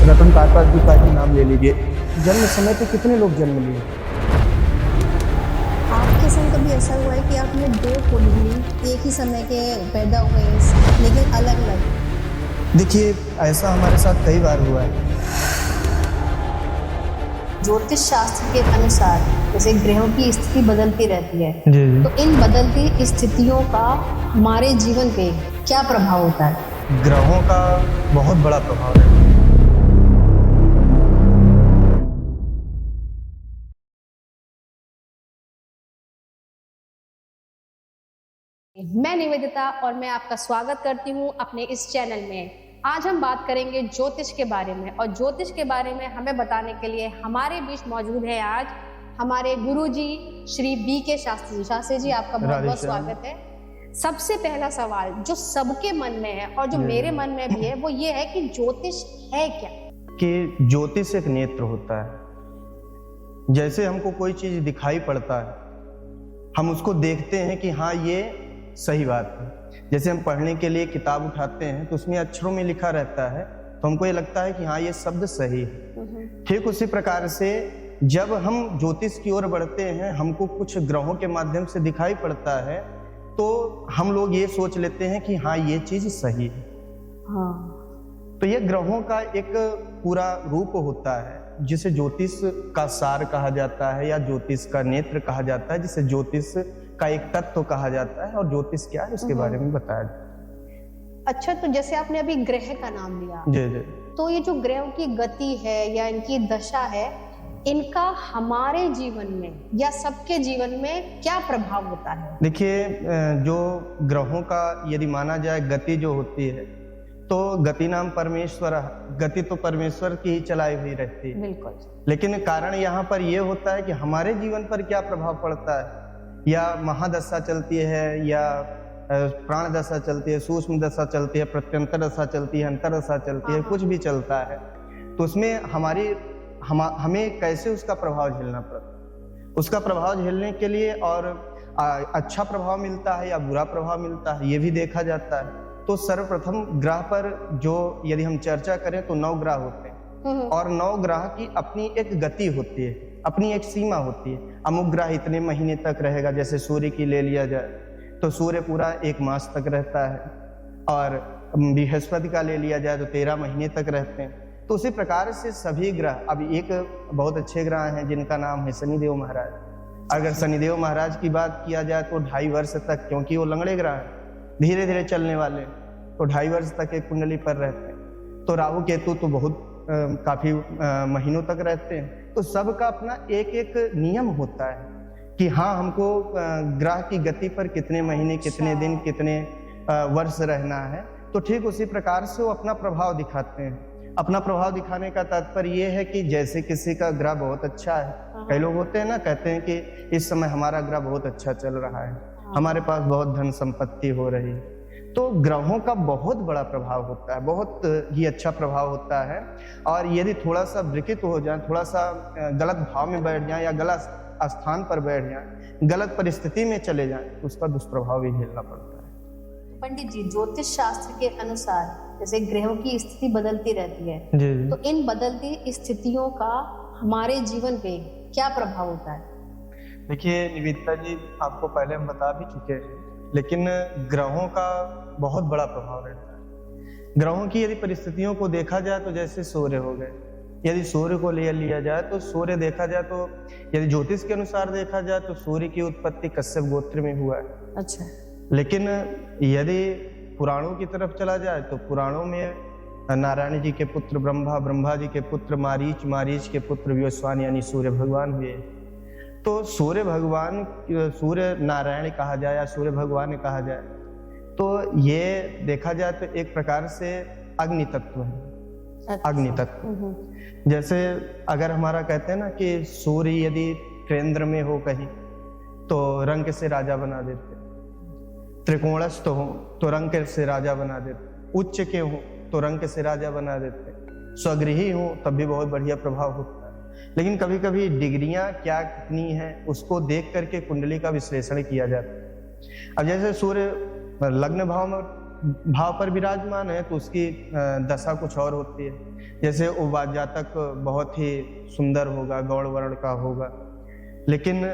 रतन टाटा जी का ही नाम ले लीजिए, जन्म समय पे कितने लोग जन्म लिए। आपके संग कभी ऐसा हुआ है कि आपने दो कुंडली एक ही समय के पैदा हुए लेकिन अलग अलग? देखिए, ऐसा हमारे साथ कई बार हुआ है। ज्योतिष शास्त्र के अनुसार जैसे ग्रहों की स्थिति बदलती रहती है, जी जी। तो इन बदलती स्थितियों का हमारे जीवन पे क्या प्रभाव होता है? ग्रहों का बहुत बड़ा प्रभाव है। मैं निवेदिता और मैं आपका स्वागत करती हूं अपने इस चैनल में। आज हम बात करेंगे ज्योतिष के बारे में, और ज्योतिष के बारे में हमें बताने के लिए हमारे बीच मौजूद है आज हमारे गुरुजी श्री बी.के. शास्त्री जी। शास्त्री जी, आपका बहुत बहुत स्वागत है। सबसे पहला सवाल जो सबके मन में है और जो मेरे मन में भी है वो ये है कि ज्योतिष है क्या? कि ज्योतिष एक नेत्र होता है। जैसे हमको कोई चीज दिखाई पड़ता है, हम उसको देखते हैं कि हाँ ये सही बात है। जैसे हम पढ़ने के लिए किताब उठाते हैं तो उसमें अक्षरों में लिखा रहता है, तो हमको ये लगता है कि हाँ ये शब्द सही है। ठीक उसी प्रकार से जब हम ज्योतिष की ओर बढ़ते हैं, हमको कुछ ग्रहों के माध्यम से दिखाई पड़ता है, तो हम लोग ये सोच लेते हैं कि हाँ ये चीज सही है। तो ये ग्रहों का एक पूरा रूप होता है जिसे ज्योतिष का सार कहा जाता है या ज्योतिष का नेत्र कहा जाता है, जिसे ज्योतिष का एक तत्व कहा जाता है। और ज्योतिष क्या है उसके बारे में बताया जाए। अच्छा, तो जैसे आपने अभी ग्रह का नाम लिया, जी जी। तो ये जो ग्रहों की गति है या इनकी दशा है, इनका हमारे जीवन में या सबके जीवन में क्या प्रभाव होता है? देखिए, जो ग्रहों का यदि माना जाए गति जो होती है, तो गति नाम परमेश्वर, गति तो परमेश्वर की ही चलाई हुई रहती है। बिल्कुल। लेकिन कारण यहाँ पर यह होता है कि हमारे जीवन पर क्या प्रभाव पड़ता है, या महादशा चलती है या प्राण दशा चलती है, सूक्ष्म दशा चलती है, प्रत्यंतर दशा चलती है, अंतर दशा चलती है, कुछ भी चलता है, तो उसमें हमें कैसे उसका प्रभाव झेलना पड़ता है। उसका प्रभाव झेलने के लिए और अच्छा प्रभाव मिलता है या बुरा प्रभाव मिलता है, ये भी देखा जाता है। तो सर्वप्रथम ग्रह पर जो यदि हम चर्चा करें तो 9 ग्रह होते हैं, और 9 ग्रह की अपनी एक गति होती है, अपनी एक सीमा होती है। अमुक ग्रह इतने महीने तक रहेगा, जैसे सूर्य की ले लिया जाए तो सूर्य पूरा 1 मास तक रहता है, और बृहस्पति का ले लिया जाए तो 13 महीने तक रहते हैं। तो उसी प्रकार से सभी ग्रह, अब एक बहुत अच्छे ग्रह हैं जिनका नाम है शनिदेव महाराज। अगर शनिदेव महाराज की बात किया जाए तो 2.5 वर्ष तक, क्योंकि वो लंगड़े ग्रह हैं, धीरे धीरे चलने वाले, तो 2.5 वर्ष तक एक कुंडली पर रहते हैं। तो राहु केतु तो बहुत काफी महीनों तक रहते हैं। तो सबका अपना एक एक नियम होता है कि हाँ हमको ग्रह की गति पर कितने महीने, कितने दिन, कितने वर्ष रहना है। तो ठीक उसी प्रकार से वो अपना प्रभाव दिखाते हैं। अपना प्रभाव दिखाने का तात्पर्य ये है कि जैसे किसी का ग्रह बहुत अच्छा है, कई लोग होते हैं ना, कहते हैं कि इस समय हमारा ग्रह बहुत अच्छा चल रहा है, हमारे पास बहुत धन संपत्ति हो रही है। तो ग्रहों का बहुत बड़ा प्रभाव होता है, बहुत ही अच्छा प्रभाव होता है। और यदि थोड़ा सा विकृत हो जाए, थोड़ा सा गलत भाव में बैठ जाए या गलत स्थान पर बैठ जाए, गलत परिस्थिति में चले जाए, तो उसका दुष्प्रभाव भी झेलना पड़ता है। पंडित जी, ज्योतिष शास्त्र के अनुसार जैसे ग्रहों की स्थिति बदलती रहती है, जी। तो इन बदलती स्थितियों का हमारे जीवन पे क्या प्रभाव होता है? देखिए निवेदिता जी, आपको पहले हम बता भी चुके हैं, लेकिन ग्रहों का बहुत बड़ा प्रभाव रहता है। ग्रहों की यदि परिस्थितियों को देखा जाए तो जैसे सूर्य हो गए, यदि सूर्य को ले लिया जाए तो सूर्य देखा जाए तो यदि ज्योतिष के अनुसार देखा जाए तो सूर्य की उत्पत्ति कश्यप गोत्र में हुआ है। अच्छा। लेकिन यदि पुराणों की तरफ चला जाए तो पुराणों में नारायण जी के पुत्र ब्रह्मा, ब्रह्मा जी के पुत्र मारीच, मारीच के पुत्र व्योस्वान यानी सूर्य भगवान हुए। तो सूर्य भगवान, सूर्य नारायण कहा जाए या सूर्य भगवान कहा जाए, तो ये देखा जाए तो एक प्रकार से अग्नि तत्व है। अच्छा। अग्नि तत्व, जैसे अगर हमारा कहते हैं ना कि सूर्य यदि केंद्र में हो कहीं तो रंक से राजा बना देते, त्रिकोणस्थ हो तो रंक से राजा बना देते, उच्च के हो तो रंक से राजा बना देते, स्वगृही हो तब भी बहुत बढ़िया प्रभाव होता है। लेकिन कभी कभी डिग्रियां क्या कितनी हैं उसको देख करके कुंडली का विश्लेषण किया जाता है। अब जैसे सूर्य लग्न भाव में भाव पर विराजमान है तो उसकी दशा कुछ और होती है। जैसे वो जातक बहुत ही सुंदर होगा, गौड़ वर्ण का होगा, लेकिन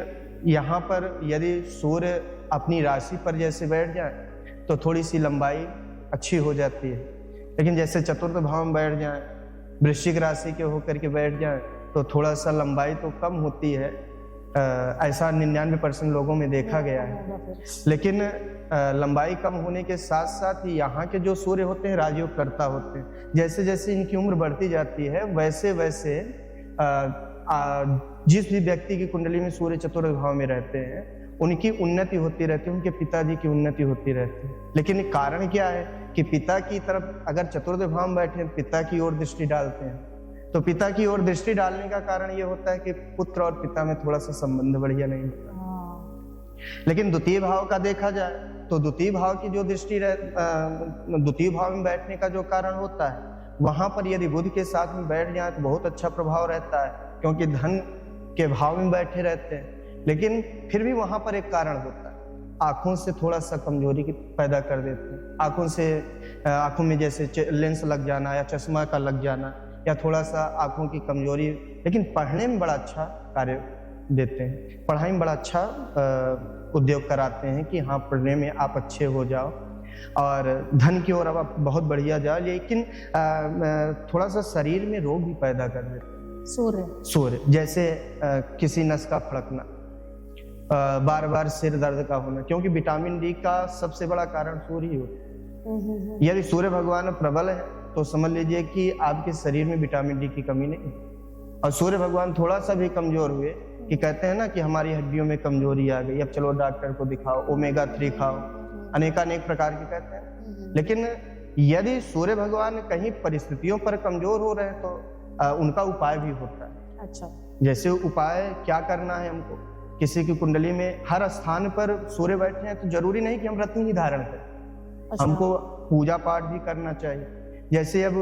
यहाँ पर यदि सूर्य अपनी राशि पर जैसे बैठ जाए तो थोड़ी सी लंबाई अच्छी हो जाती है। लेकिन जैसे चतुर्थ भाव में बैठ जाए, वृश्चिक राशि के होकर के बैठ जाए तो थोड़ा सा लंबाई तो कम होती है। ऐसा 99% लोगों में देखा गया है। लेकिन लंबाई कम होने के साथ साथ यहाँ के जो सूर्य होते हैं राजयोग कर्ता होते हैं। जैसे जैसे इनकी उम्र बढ़ती जाती है वैसे वैसे जिस भी व्यक्ति की कुंडली में सूर्य चतुर्थ भाव में रहते हैं उनकी उन्नति होती रहती है, उनके पिताजी की उन्नति होती रहती है। लेकिन कारण क्या है कि पिता की तरफ अगर चतुर्थ भाव में बैठे पिता की ओर दृष्टि डालते हैं तो पिता की ओर दृष्टि डालने का कारण ये होता है कि पुत्र और पिता में थोड़ा सा संबंध बढ़िया नहीं होता। लेकिन द्वितीय भाव का देखा जाए तो द्वितीय भाव की जो दृष्टि द्वितीय भाव में बैठने का जो कारण होता है वहां पर यदि बुध के साथ में बैठ जाए तो बहुत अच्छा प्रभाव रहता है, क्योंकि धन के भाव में बैठे रहते हैं। लेकिन फिर भी वहां पर एक कारण होता है, आंखों से थोड़ा सा कमजोरी पैदा कर देते हैं। आंखों में जैसे लेंस लग जाना या चश्मा का लग जाना या थोड़ा सा आंखों की कमजोरी। लेकिन पढ़ने में बड़ा अच्छा कार्य देते हैं, पढ़ाई में बड़ा अच्छा उद्योग कराते हैं कि हाँ पढ़ने में आप अच्छे हो जाओ और धन की ओर अब आप बहुत बढ़िया जाओ। लेकिन थोड़ा सा शरीर में रोग भी पैदा कर देते हैं सूर्य। जैसे किसी नस का फड़कना, बार बार सिर दर्द का होना, क्योंकि विटामिन डी का सबसे बड़ा कारण सूर्य ही होता है। यदि सूर्य भगवान प्रबल है तो समझ लीजिए कि आपके शरीर में विटामिन डी की कमी नहीं। और सूर्य भगवान थोड़ा सा भी कमजोर हुए कि कहते हैं ना कि हमारी हड्डियों में कमजोरी आ गई, अब चलो डॉक्टर को दिखाओ, ओमेगा 3 खाओ, अनेकानेक प्रकार के कहते हैं। लेकिन यदि सूर्य भगवान कहीं परिस्थितियों पर कमजोर हो रहे हैं तो उनका उपाय भी होता है। अच्छा, जैसे उपाय क्या करना है हमको, किसी की कुंडली में हर स्थान पर सूर्य बैठे हैं तो जरूरी नहीं कि हम रत्न ही धारण करें। अच्छा। हमको पूजा पाठ भी करना चाहिए। जैसे अब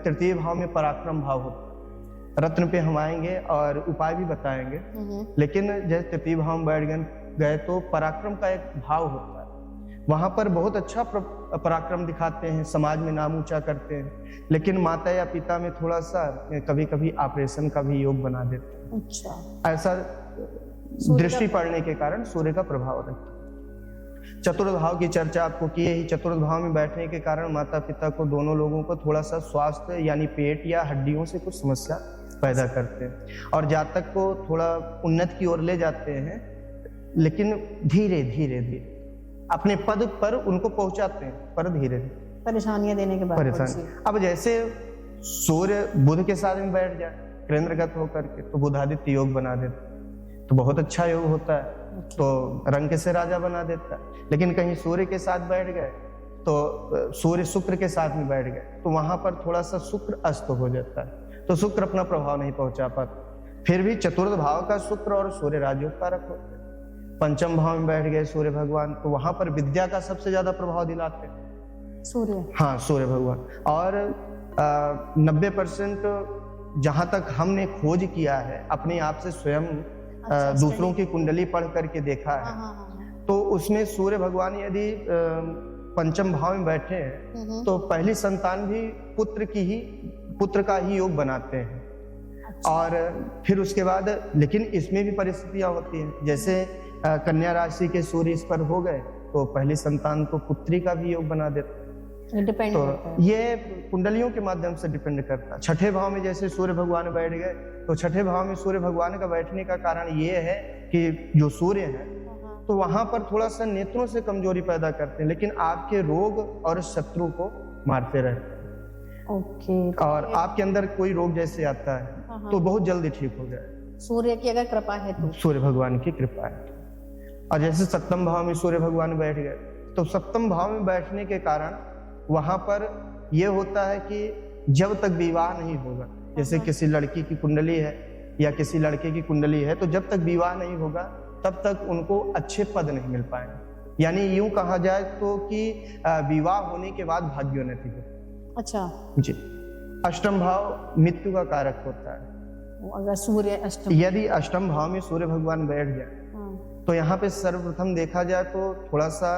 तृतीय भाव में पराक्रम भाव होता है, रत्न पे हम आएंगे और उपाय भी बताएंगे। लेकिन जैसे तृतीय भाव में बैठ गए तो पराक्रम का एक भाव होता है, वहां पर बहुत अच्छा पराक्रम दिखाते हैं, समाज में नाम ऊंचा करते हैं। लेकिन माता या पिता में थोड़ा सा कभी कभी ऑपरेशन का भी योग बना देते हैं। अच्छा, ऐसा दृष्टि पड़ने के कारण सूर्य का प्रभाव रहता है। चतुर्थ भाव की चर्चा आपको की है। चतुर्थ भाव में बैठने के कारण माता पिता को, दोनों लोगों को थोड़ा सा स्वास्थ्य यानी पेट या हड्डियों से कुछ समस्या पैदा करते हैं और जातक को थोड़ा उन्नति की ओर ले जाते हैं, लेकिन धीरे धीरे धीरे अपने पद पर उनको पहुंचाते हैं, पर धीरे धीरे परेशानियां देने के बाद परेशानी। अब जैसे सूर्य बुध के साथ में बैठ जाए केंद्रगत होकर के तो बुधादित्य योग बना देता है, तो बहुत अच्छा योग होता है, तो रंग से राजा बना देता है। लेकिन कहीं सूर्य के साथ बैठ गए तो सूर्य शुक्र के साथ में बैठ गए तो वहां पर थोड़ा सा शुक्र अस्त हो जाता है, तो शुक्र अपना प्रभाव नहीं पहुंचा पाता। फिर भी चतुर्थ भाव का शुक्र और सूर्य राजयोग कारक होते हैं। पंचम भाव में बैठ गए सूर्य भगवान तो वहां पर विद्या का सबसे ज्यादा प्रभाव दिलाते हैं सूर्य। हाँ, सूर्य भगवान। और 90% जहां तक हमने खोज किया है अपने आप से स्वयं दूसरों की कुंडली पढ़ करके देखा है, तो उसमें सूर्य भगवान यदि पंचम भाव में बैठे हैं तो पहली संतान भी पुत्र का ही योग बनाते हैं। अच्छा। और फिर उसके बाद, लेकिन इसमें भी परिस्थितियां होती हैं, जैसे कन्या राशि के सूर्य इस पर हो गए तो पहली संतान को पुत्री का भी योग बना देते हैं। डिपेंड तो करता है। ये कुंडलियों के माध्यम से डिपेंड करता है। छठे भाव में जैसे सूर्य भगवान बैठ गए तो छठे भाव में सूर्य भगवान का बैठने का कारण ये है कि जो सूर्य है तो वहां पर थोड़ा सा नेत्रों से कमजोरी पैदा करते हैं, लेकिन आपके रोग और शत्रु को मारते रहते हैं। ओके। और आपके अंदर कोई रोग जैसे आता है तो बहुत जल्दी ठीक हो जाए। सूर्य की अगर कृपा है तो, सूर्य भगवान की कृपा है। और जैसे सप्तम भाव में सूर्य भगवान बैठ गए तो सप्तम भाव में बैठने के कारण वहां पर यह होता है कि जब तक विवाह नहीं होगा, जैसे किसी लड़की की कुंडली है या किसी लड़के की कुंडली है, तो जब तक विवाह नहीं होगा तब तक उनको अच्छे पद नहीं मिल पाएंगे। यानी यूं कहा जाए तो कि विवाह होने के बाद भाग्योन्नति हो। अच्छा जी। अष्टम भाव मृत्यु का कारक होता है। अगर सूर्य अष्टम, यदि अष्टम भाव में सूर्य भगवान बैठ जाए तो यहाँ पे सर्वप्रथम देखा जाए तो थोड़ा सा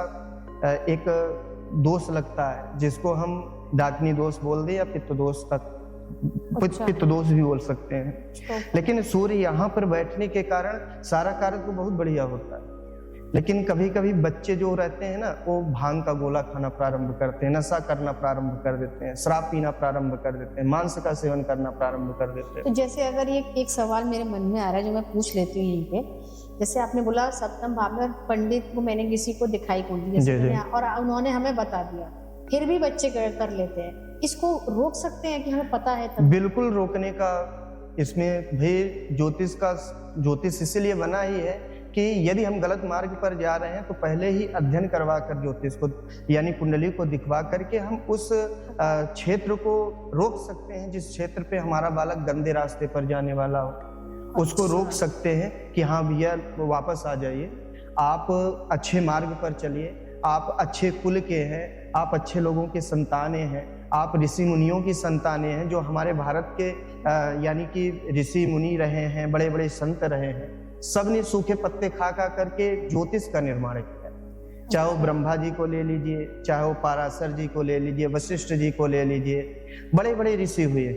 एक दोष लगता है, जिसको हम डाकिनी दोष बोल दे या पित्त दोष तक, अच्छा। पित्त दोष भी बोल सकते हैं। तो लेकिन सूर्य यहाँ पर बैठने के कारण सारा कार्य तो बहुत बढ़िया होता है, लेकिन कभी कभी बच्चे जो रहते हैं ना, वो भांग का गोला खाना प्रारंभ करते हैं, नशा करना प्रारंभ कर देते हैं, शराब पीना प्रारंभ कर देते हैं, मांस का सेवन करना प्रारंभ कर देते हैं। तो जैसे अगर ये एक सवाल मेरे मन में आ रहा है जो मैं पूछ लेती हूँ यहीं पे, जैसे आपने बोला सप्तम भाव में पंडित को मैंने किसी को दिखाई कुंडली जैसे जी, जी। मैंने- और उन्होंने हमें बता दिया, फिर भी बच्चे कर लेते हैं, इसको रोक सकते हैं कि हमें पता है तब? बिल्कुल रोकने का, इसमें भी ज्योतिष इसीलिए बना ही है कि यदि हम गलत मार्ग पर जा रहे हैं तो पहले ही अध्ययन करवा कर ज्योतिष को यानी कुंडली को दिखवा करके हम उस क्षेत्र को रोक सकते हैं, जिस क्षेत्र पे हमारा बालक गंदे रास्ते पर जाने वाला हो उसको रोक सकते हैं कि हाँ भैया वापस आ जाइए, आप अच्छे मार्ग पर चलिए, आप अच्छे कुल के हैं, आप अच्छे लोगों के संतानें हैं, आप ऋषि मुनियों की संतानें हैं, जो हमारे भारत के यानी कि ऋषि मुनि रहे हैं, बड़े बड़े संत रहे हैं, सब ने सूखे पत्ते खा करके ज्योतिष का निर्माण किया। चाहे वो ब्रह्मा जी को ले लीजिए, चाहे वो पाराशर जी को ले लीजिए, वशिष्ठ जी को ले लीजिए, बड़े बड़े ऋषि हुए,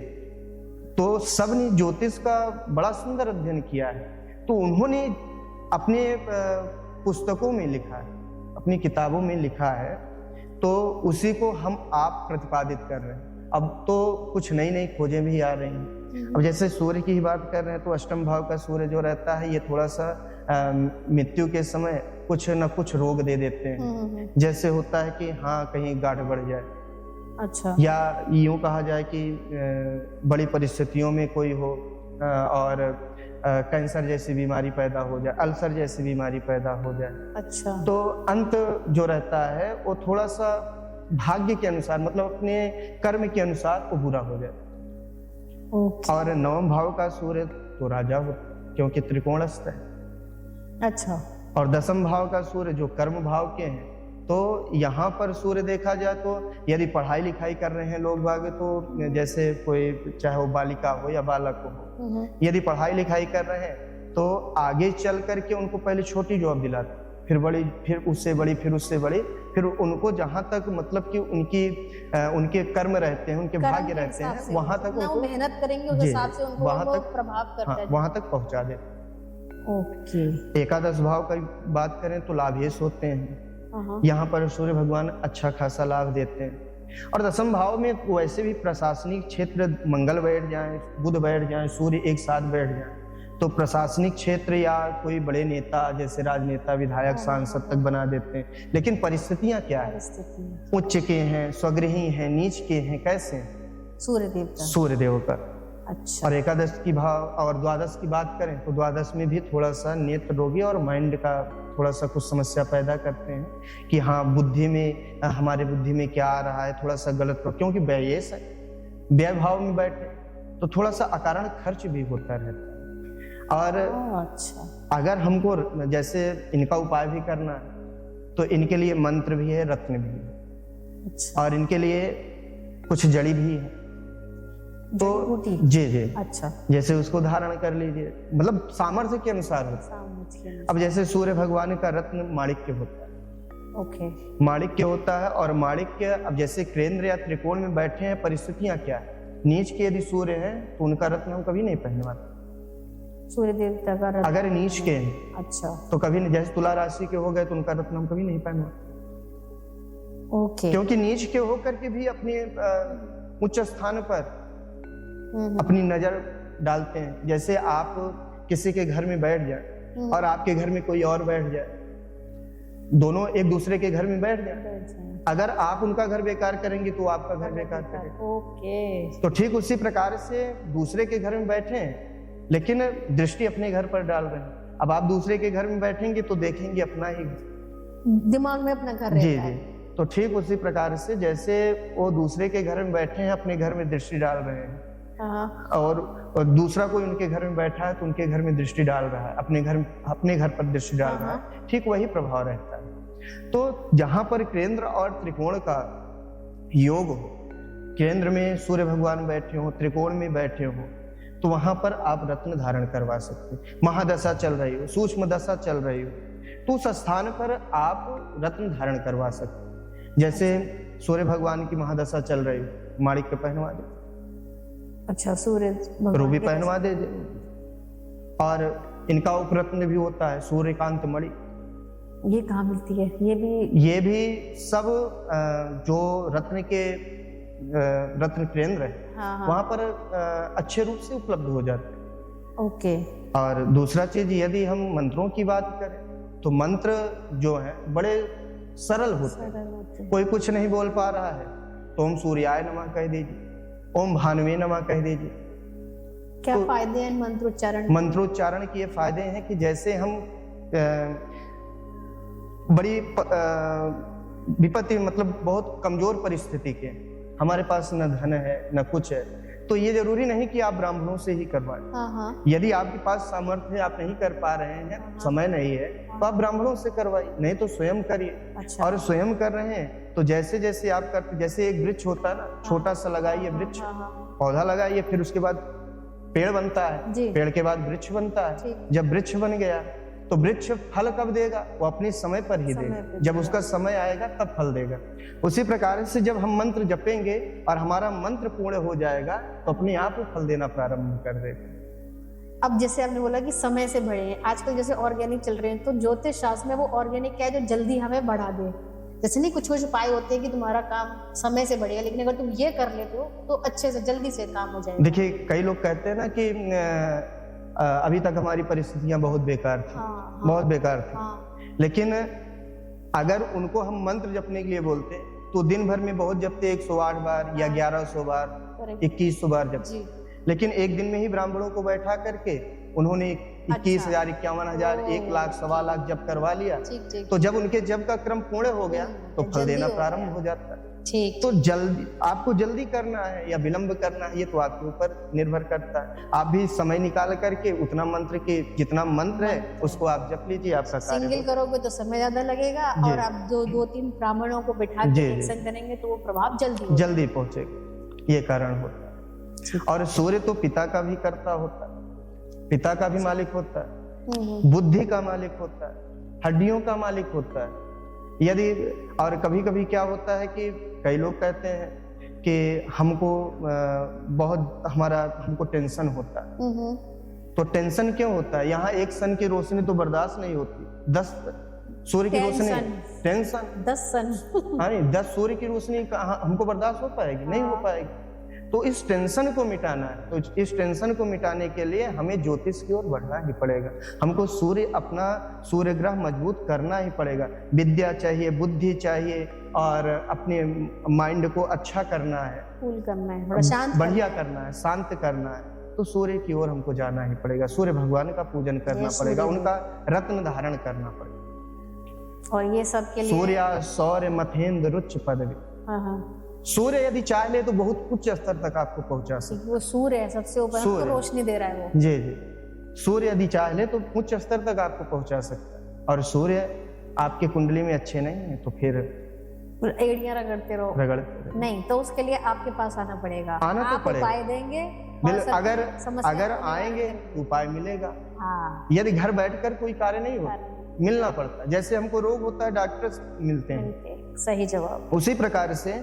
तो सब ने ज्योतिष का बड़ा सुंदर अध्ययन किया है। तो उन्होंने अपने पुस्तकों में लिखा है, अपनी किताबों में लिखा है, तो उसी को हम आप प्रतिपादित कर रहे हैं। अब तो कुछ नई नई खोजें भी आ रही हैं। अब जैसे सूर्य की ही बात कर रहे हैं तो अष्टम भाव का सूर्य जो रहता है, ये थोड़ा सा मृत्यु के समय कुछ न कुछ रोग दे देते हैं। जैसे होता है कि हाँ कहीं गांठ बढ़ जाए, अच्छा, या यूं कहा जाए कि बड़ी परिस्थितियों में कोई हो और कैंसर जैसी बीमारी पैदा हो जाए, अल्सर जैसी बीमारी पैदा हो जाए। अच्छा, तो अंत जो रहता है वो थोड़ा सा भाग्य के अनुसार, मतलब अपने कर्म के अनुसार वो बुरा हो जाए। ओके, और नवम भाव का सूर्य तो राजा हो, क्योंकि त्रिकोणस्थ है। अच्छा, और दसम भाव का सूर्य जो कर्म भाव के हैं, तो यहाँ पर सूर्य देखा जाए तो यदि पढ़ाई लिखाई कर रहे हैं लोग बाग, तो जैसे कोई चाहे वो बालिका हो या बालक हो, यदि पढ़ाई लिखाई कर रहे हैं तो आगे चल करके उनको पहले छोटी जॉब दिलाते, फिर बड़ी, फिर उससे बड़ी, फिर उससे बड़ी, फिर उनको जहां तक मतलब कि उनके कर्म रहते हैं, उनके भाग्य रहते हैं, वहां तक उनको मेहनत करेंगे उस जी, हिसाब से उनको वहां वो तक प्रभाव करता है। वहां तक पहुंचा देते। ओके, एकादश भाव की बात करें तो लाभेश होते हैं, हाँ, यहाँ पर सूर्य भगवान अच्छा खासा लाभ देते हैं। और दसम भाव में वैसे भी प्रशासनिक क्षेत्र, मंगल बैठ जाए, बुध बैठ जाए, सूर्य एक साथ बैठ जाए, तो प्रशासनिक क्षेत्र या कोई बड़े नेता जैसे राजनेता, विधायक, सांसद तक बना देते हैं। लेकिन परिस्थितियां क्या है, परिस्थिति उच्च के हैं, स्वगृही हैं, नीच के हैं, कैसे हैं? सूर्य देवता, सूर्य देव का। अच्छा, और एकादश की भाव और द्वादश की बात करें तो द्वादश में भी थोड़ा सा नेत्र रोगी और माइंड का थोड़ा सा कुछ समस्या पैदा करते हैं कि हाँ बुद्धि में, हमारे बुद्धि में क्या आ रहा है, थोड़ा सा गलत, क्योंकि व्ययेश है, व्यय भाव में बैठे तो थोड़ा सा अकारण खर्च भी होता रहता है। और अच्छा, अगर हमको जैसे इनका उपाय भी करना है तो इनके लिए मंत्र भी है, रत्न भी है, अच्छा, और इनके लिए कुछ जड़ी भी है। तो जड़ी-बूटी? जी जी, अच्छा, जैसे उसको धारण कर लीजिए, मतलब सामर्थ्य के अनुसार होता है। सामझ गया। अब जैसे सूर्य भगवान का रत्न माणिक्य होता है, ओके, माणिक्य होता है, और माणिक्य अब जैसे केंद्र या त्रिकोण में बैठे हैं, परिस्थितियां क्या है, नीच के यदि सूर्य है तो उनका रत्न हम कभी नहीं पहनवाते। सूर्य देवता का रत्न, अगर नीच के हैं अच्छा, तो कभी नहीं, जैसे तुला राशि के हो गए तो उनका रत्न हम कभी नहीं पहनवाते, ओके, क्योंकि नीच के होकर के भी अपने उच्च स्थान पर अपनी नजर डालते हैं। जैसे आप किसी के घर में बैठ जाए और आपके घर में कोई और बैठ जाए, दोनों एक दूसरे के घर में बैठ जाए, अगर आप उनका घर बेकार करेंगे तो आपका घर बेकार करेगा। ओके, तो ठीक उसी प्रकार से दूसरे के घर में बैठे हैं लेकिन दृष्टि अपने घर पर डाल रहे हैं। अब आप दूसरे के घर में बैठेंगे तो देखेंगे अपना ही दिमाग में अपना घर जी रहता जी। है। तो ठीक उसी प्रकार से जैसे वो दूसरे के घर में बैठे हैं, अपने घर में दृष्टि डाल रहे हैं, हाँ, और दूसरा कोई उनके घर में बैठा है तो उनके घर में दृष्टि डाल रहा है, अपने घर पर दृष्टि डाल रहा है, ठीक वही प्रभाव रहता है। तो जहां पर केंद्र और त्रिकोण का योग हो, केंद्र में सूर्य भगवान बैठे हो, त्रिकोण में बैठे हो, तो वहां पर आप रत्न धारण करवा सकते। महादशा चल रही हो, सूक्ष्म दशा चल रही हो, तो उस स्थान पर आप रत्न धारण करवा सकते। जैसे सूर्य भगवान की महादशा चल रही, माणिक्य पहनवा दे, अच्छा, सूर्य भगवान रूबी की पहनवा दे। और इनका उपरत्न भी होता है सूर्यकांत मणि। ये कहाँ मिलती है? ये भी सब जो रत्न के रत्न केंद्र है, हाँ हाँ, वहां पर अच्छे रूप से उपलब्ध हो जाते हैं। ओके। और दूसरा चीज, यदि हम मंत्रों की बात करें तो मंत्र जो है बड़े सरल होते हैं। कोई कुछ नहीं बोल पा रहा है तो ओम सूर्याय नमः कह दीजिए, ओम भानुवे नमः कह दीजिए। क्या तो फायदे हैं मंत्रोच्चारण? मंत्रोच्चारण के ये फायदे हैं कि जैसे हम बड़ी विपत्ति, मतलब बहुत कमजोर परिस्थिति के, हमारे पास न धन है न कुछ है, तो ये जरूरी नहीं कि आप ब्राह्मणों से ही करवाएं। हाँ हाँ, यदि आपके पास सामर्थ्य है, आप नहीं कर पा रहे हैं, समय नहीं है, तो आप ब्राह्मणों से करवाइए, नहीं तो स्वयं करिए। अच्छा। और स्वयं कर रहे हैं तो जैसे जैसे आप करते, जैसे एक वृक्ष होता है ना, छोटा सा लगाइए वृक्ष, हाँ हाँ, पौधा लगाइए, फिर उसके बाद पेड़ बनता है, जी। पेड़ के बाद वृक्ष बनता है। ठीक। जब वृक्ष बन गया तो वृक्ष फल कब देगा? वो अपने समय पर ही समय देगा, पे जब देगा। उसका समय आएगा तब फल देगा। उसी प्रकार से जब हम मंत्र जपेंगे और हमारा मंत्र पूर्ण हो जाएगा तो अपने आप वो फल देना प्रारंभ कर देगा। अब जैसे आपने बोला कि समय से बढ़े हैं, आजकल जैसे ऑर्गेनिक चल रहे हैं, तो ज्योतिष शास्त्र में वो ऑर्गेनिक क्या है जो जल्दी हमें बढ़ा दे? जैसे नहीं कुछ कुछ उपाय होते हैं कि तुम्हारा काम समय से बढ़ेगा, लेकिन अगर तुम ये कर लेते हो तो अच्छे से जल्दी से काम हो जाएगा। देखिए, कई लोग कहते हैं ना कि अभी तक हमारी परिस्थितियां बहुत बेकार थी, हाँ, बहुत बेकार थी। हाँ, लेकिन अगर उनको हम मंत्र जपने के लिए बोलते तो दिन भर में बहुत जपते, 108 बार या 1100 बार, correct। 2100 बार जपते। जी, लेकिन एक दिन में ही ब्राह्मणों को बैठा करके उन्होंने 21,000, 51,000, 1,00,000, 1,25,000 जप करवा लिया। ठीक ठीक तो जब उनके जप का क्रम पूर्ण हो गया तो फल जल्दी देना हो प्रारंभ गया। हो जाता है। ठीक। तो जल्दी, आपको जल्दी करना है या विलंब करना है, ये तो आपके ऊपर निर्भर करता है। आप भी समय निकाल करके उतना मंत्र के, जितना मंत्र है उसको आप जप लीजिए, आपका कार्य सिंगल होगा। करोगे तो समय ज्यादा लगेगा, जी। और आप दो तीन ब्राह्मणों को बिठा जी, के जी। एक संग करेंगे तो वो प्रभाव जल्दी होगा। जल्दी पहुंचेगा, ये कारण होता है। और सूर्य तो पिता का भी कर्ता होता है, पिता का भी मालिक होता है, बुद्धि का मालिक होता है, हड्डियों का मालिक होता है। यदि, और कभी कभी क्या होता है कि कई लोग कहते हैं कि हमको हमको टेंशन होता है। तो टेंशन क्यों होता है? यहाँ एक सन की रोशनी तो बर्दाश्त नहीं होती, 10 सूर्य की रोशनी, टेंशन 10 सन। हाँ, 10 सूर्य की रोशनी हमको बर्दाश्त हो पाएगी? नहीं हो पाएगी। तो इस टेंशन को मिटाना है, तो इस टेंशन को मिटाने के लिए हमें ज्योतिष की ओर बढ़ना ही पड़ेगा। हमको अपना सूर्य ग्रह मजबूत करना ही पड़ेगा। विद्या चाहिए, बुद्धि चाहिए, और अपने माइंड को अच्छा करना है, कूल करना है, थोड़ा शांत बढ़िया करना है, शांत करना है। तो सूर्य की ओर हमको जाना ही पड़ेगा, सूर्य भगवान का पूजन करना पड़ेगा, उनका रत्न धारण करना पड़ेगा। और ये सब के लिए सूर्य सौर्य मथेंद्र रुच्च पदवी। हाँ, सूर्य यदि चाह ले तो बहुत उच्च स्तर तक आपको पहुंचा सकता वो सूर्य है सबसे ऊपर, हमको सूर्य। रोशनी दे रहा है वो। है। जी जी, सूर्य यदि चाह ले तो उच्च स्तर तक आपको पहुंचा सकता है। और सूर्य आपके कुंडली में अच्छे नहीं है तो फिर एड़ियां रगड़ते रहो, रगड़ते रहे। नहीं तो उसके लिए आपके पास आना पड़ेगा। आना तो आप पड़ेगा। उपाय देंगे और सब अगर समस्या को आएंगे तो उपाय मिलेगा। हाँ, यदि घर बैठकर कोई कार्य नहीं होता, मिलना पड़ता। जैसे हमको रोग होता है, डॉक्टर मिलते हैं, मिलते। सही जवाब। उसी प्रकार से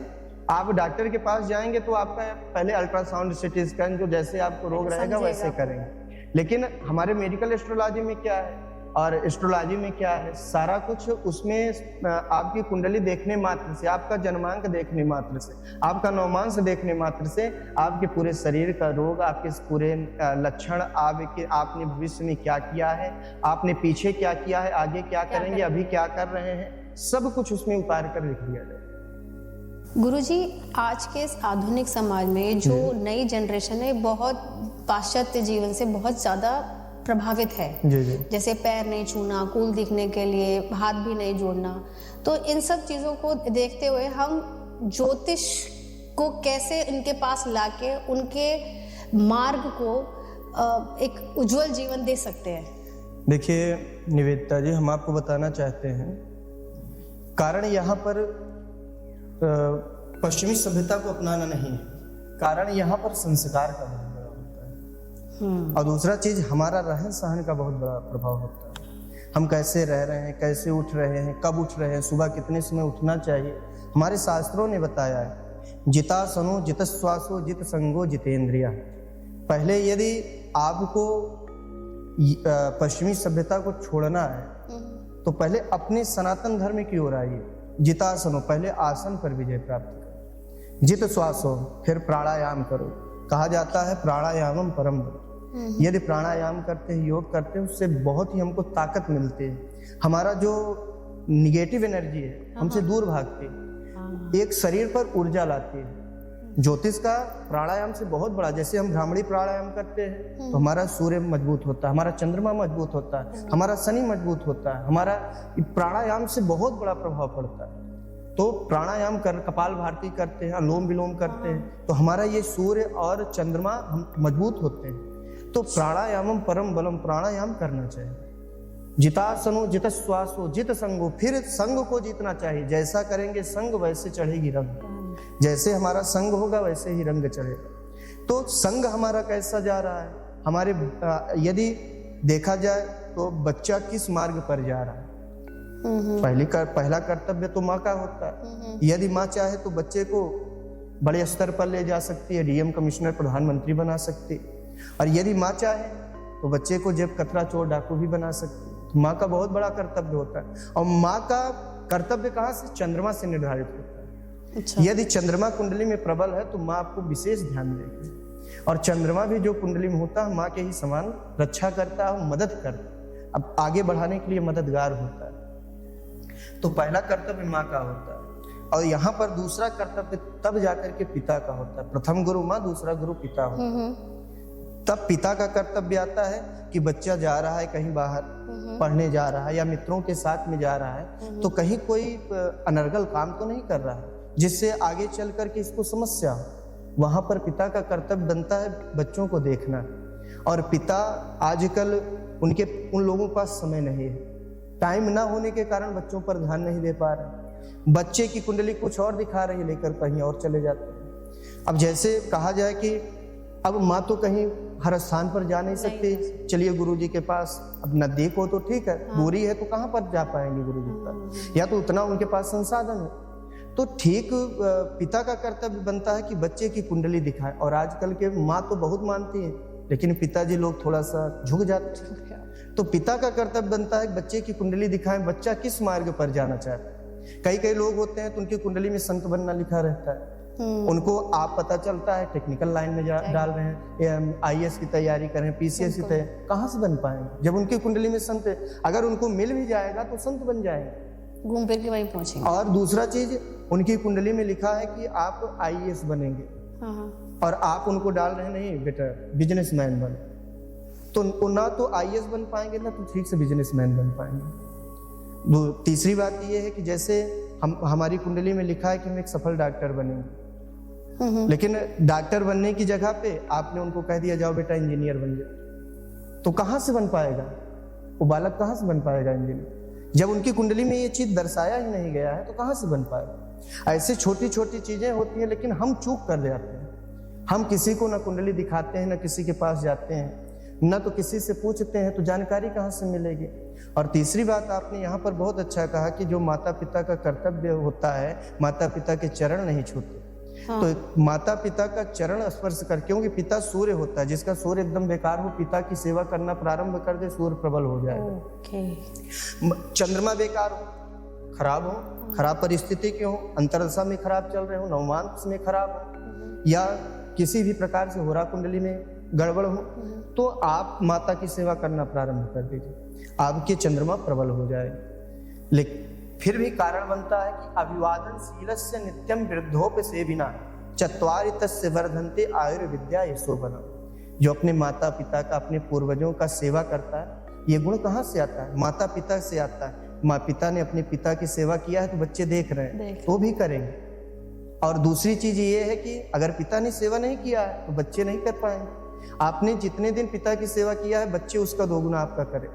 आप डॉक्टर के पास जाएंगे तो आपका पहले अल्ट्रासाउंड, सिटी स्कैन, जो जैसे आपको रोग रहेगा वैसे करेंगे। लेकिन हमारे मेडिकल एस्ट्रोलॉजी में क्या है और एस्ट्रोलॉजी में क्या है, सारा कुछ उसमें आपकी कुंडली देखने मात्र से, आपका जन्मांक देखने मात्र से, आपका नवमांश देखने मात्र से आपके पूरे शरीर का रोग, आपके पूरे लक्षण, आपने भविष्य में क्या किया है, आपने पीछे क्या किया है, आगे क्या करेंगे, अभी क्या कर रहे हैं, सब कुछ उसमें उतार कर लिख दिया जाए। गुरुजी, आज के इस आधुनिक समाज में जो नई जनरेशन है बहुत पाश्चात्य जीवन से बहुत ज्यादा प्रभावित है। जी जी। जैसे पैर नहीं छूना, कूल दिखने के लिए हाथ भी नहीं जोड़ना, तो इन सब चीजों को देखते हुए हम ज्योतिष को कैसे इनके पास लाके उनके मार्ग को एक उज्जवल जीवन दे सकते हैं? देखिए निवेदिता जी, हम आपको बताना चाहते हैं, कारण यहाँ पर पश्चिमी सभ्यता को अपनाना नहीं है, कारण यहाँ पर संस्कार का बहुत बड़ा होता है। और दूसरा चीज, हमारा रहन सहन का बहुत बड़ा प्रभाव होता है। हम कैसे रह रहे हैं, कैसे उठ रहे हैं, कब उठ रहे हैं, सुबह कितने समय उठना चाहिए, हमारे शास्त्रों ने बताया है, जितासनो जितश्वासो जित संगो जितेंद्रिया। पहले यदि आपको पश्चिमी सभ्यता को छोड़ना है तो पहले अपने सनातन धर्म की ओर आइए। जितासनो, पहले आसन पर विजय प्राप्त करो। जित श्वासो, फिर प्राणायाम करो। कहा जाता है प्राणायामम परम। यदि प्राणायाम करते हैं, योग करते हैं, उससे बहुत ही हमको ताकत मिलती है। हमारा जो निगेटिव एनर्जी है हमसे दूर भागती है, एक शरीर पर ऊर्जा लाती है। ज्योतिष का प्राणायाम से बहुत बड़ा, जैसे हम भ्रामरी प्राणायाम करते हैं तो हमारा सूर्य मजबूत होता है, हमारा चंद्रमा मजबूत होता है, हमारा शनि मजबूत होता है, हमारा प्राणायाम से बहुत बड़ा प्रभाव पड़ता है। तो प्राणायाम कर, कपाल भारती करते हैं, अनुलोम विलोम करते हैं, तो हमारा ये सूर्य और चंद्रमा हम मजबूत होते हैं। तो प्राणायामम परम बलम, प्राणायाम करना चाहिए। जितासनो जितश्वासो जित संगो, फिर संग को जीतना चाहिए। जैसा करेंगे संग वैसे चढ़ेगी रंग, जैसे हमारा संग होगा वैसे ही रंग चढ़ेगा। तो संग हमारा कैसा जा रहा है, हमारे यदि देखा जाए तो बच्चा किस मार्ग पर जा रहा है। पहला कर्तव्य तो माँ का होता है। यदि माँ चाहे तो बच्चे को बड़े स्तर पर ले जा सकती है, डीएम, कमिश्नर, प्रधानमंत्री बना सकती है। और यदि माँ चाहे तो बच्चे को जेब कतरा, चोर, डाकू भी बना सकती है। तो माँ का बहुत बड़ा कर्तव्य होता है। और माँ का कर्तव्य कहाँ से, चंद्रमा से निर्धारित होता है। अच्छा। यदि चंद्रमा कुंडली में प्रबल है तो माँ आपको विशेष ध्यान देगी। और चंद्रमा भी जो कुंडली में होता है माँ के ही समान रक्षा करता है, मदद करता है, अब आगे बढ़ाने के लिए मददगार होता है। तो पहला कर्तव्य माँ का होता है। और यहाँ पर दूसरा कर्तव्य तब जाकर के पिता का होता है। प्रथम गुरु माँ, दूसरा गुरु पिता होता है। तब पिता का कर्तव्य आता है कि बच्चा जा रहा है कहीं बाहर पढ़ने जा रहा है या मित्रों के साथ में जा रहा है, तो कहीं कोई अनर्गल काम तो नहीं कर रहा है जिससे आगे चल करके इसको समस्या हो। वहां पर पिता का कर्तव्य बनता है बच्चों को देखना। और पिता आजकल उन लोगों के पास समय नहीं है, टाइम ना होने के कारण बच्चों पर ध्यान नहीं दे पा रहे। बच्चे की कुंडली कुछ और दिखा रही है, लेकर कहीं और चले जाते हैं। अब जैसे कहा जाए कि अब माँ तो कहीं हर स्थान पर जा नहीं सकती, चलिए गुरुजी के पास। अब नजदीक हो तो ठीक है, दूरी है तो कहाँ पर जा पाएंगे गुरुजी के पास, या तो उतना उनके पास संसाधन है। तो ठीक पिता का कर्तव्य बनता है कि बच्चे की कुंडली दिखाए। और आजकल के माँ तो बहुत मानती है, लेकिन पिताजी लोग थोड़ा सा झुक जाते हैं। तो पिता का कर्तव्य बनता है कि बच्चे की कुंडली दिखाएं, बच्चा किस मार्ग पर जाना चाहता है। कई लोग होते हैं तो उनकी कुंडली में संत बनना लिखा रहता है, उनको आप पता चलता है टेक्निकल लाइन में डाल रहे हैं, आईएएस की तैयारी कर रहे हैं, पीसीएस की तैयारी, कहाँ से बन पाएंगे जब उनकी कुंडली में संत है। अगर उनको मिल भी जाएगा तो संत बन जाएंगे, घूम फिर के वहीं पहुंचेंगे। और दूसरा चीज, उनकी कुंडली में लिखा है कि आप आईएएस बनेंगे, और आप उनको डाल रहे नहीं बेटा बिजनेसमैन बन, तो ना तो आईएएस बन पाएंगे ना तो ठीक से बिजनेसमैन बन पाएंगे। तीसरी बात ये है कि जैसे हमारी कुंडली में लिखा है कि हम एक सफल डॉक्टर बनेंगे, लेकिन डॉक्टर बनने की जगह पे आपने उनको कह दिया जाओ बेटा इंजीनियर बन जाओ, तो कहाँ से बन पाएगा वो बालक, कहाँ से बन पाएगा इंजीनियर जब उनकी कुंडली में ये चीज दर्शाया ही नहीं गया है, तो कहाँ से बन पाएगा। ऐसे छोटी छोटी चीजें होती हैं, लेकिन हम चूक कर जाते हैं। हम किसी को ना कुंडली दिखाते हैं, ना किसी के पास जाते हैं, ना तो किसी से पूछते हैं, तो जानकारी कहाँ से मिलेगी। और तीसरी बात आपने यहाँ पर बहुत अच्छा कहा कि जो माता पिता का कर्तव्य होता है, माता पिता के चरण नहीं छूते। तो माता पिता का चरण स्पर्श कर, क्योंकि पिता सूर्य होता है, जिसका सूर्य एकदम बेकार हो, पिता की सेवा करना प्रारंभ कर दे, सूर्य प्रबल हो जाएगा। चंद्रमा बेकार हो, खराब हो, खराब परिस्थिति के हो, अंतरदशा में खराब चल रहे हो, नवमांश में खराब हो, या किसी भी प्रकार से होरा कुंडली में गड़बड़ हो, तो आप माता की सेवा करना प्रारंभ कर दीजिए, आपके चंद्रमा प्रबल हो जाएगा। लेकिन फिर भी कारण बनता है कि अभिवादनशीलस्य नित्यम वृद्धोपसेविना चत्वारि तस्य वर्धन्ते आयुर्विद्या यशोबना। जो अपने माता पिता का, अपने पूर्वजों का सेवा करता है, ये गुण कहाँ से आता है, माता पिता से आता है। माँ पिता ने अपने पिता की सेवा किया है तो बच्चे देख रहे हैं, वो भी करेंगे। और दूसरी चीज ये है कि अगर पिता ने सेवा नहीं किया है तो बच्चे नहीं कर पाएंगे। आपने जितने दिन पिता की सेवा किया है, बच्चे उसका दोगुना आपका करें।